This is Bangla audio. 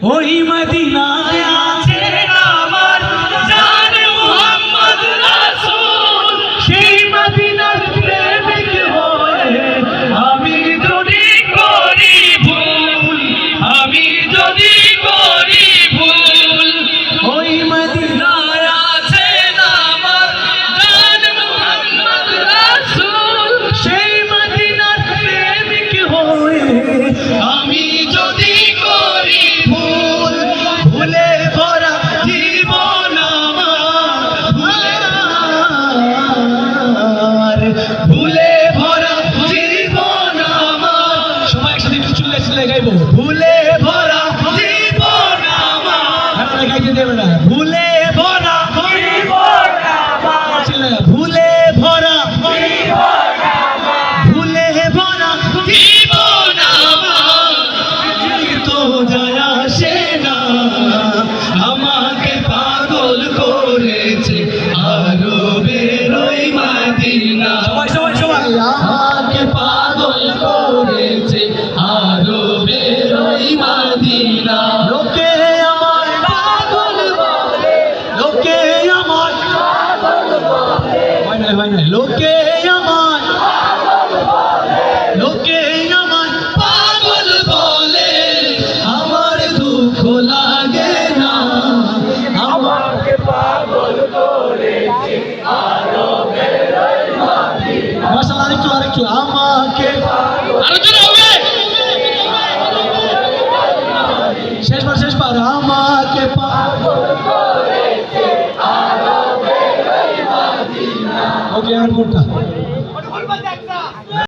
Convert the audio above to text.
ওই মদিনায় আছে আমার জান মুহাম্মদ রাসূল, সেই মদিনার প্রেমিক হয়ে আমি যদি করি ভুল, আমি যদি করি ভুল, ওই মদিনায় আছে আমার জান মুহাম্মদ রাসূল, সেই মদিনার প্রেমিক হয়ে আমি যদি করি ভুল, ভুলে ভরা জীবন আমার, ভুলে ভরা জীবন আমার, সবাই একসাথে একটু চুলে চুলে গাইবো, ভুলে ভরা জীবন আমার, গাইতে দেবে না, ভুলে ভরা জীবন আমার, ভুলে ভরা ভুলে ভরা জীবন আমার, তো যায় আসে না, আমাকে পাগল করেছে আরবের ওই মদিনা, আমাকে পাগল করেছে আরবের ওই মদিনা, লোকে আমার পাগল বলে, লোকে আমার পাগল বলে, হয় না লোকে আমার লোকে আমার পাগল বলে, আমার দুঃখ লাগে না, আমাকে পাগল করেছে আরবের ওই মদিনা। মাশাআল্লাহ, আরেকটু আমাকে আলোচনা হবে, শেষবার আমাকে পাগল করেছে আরবের ওই মদিনা। ওকে, আর কোনটা?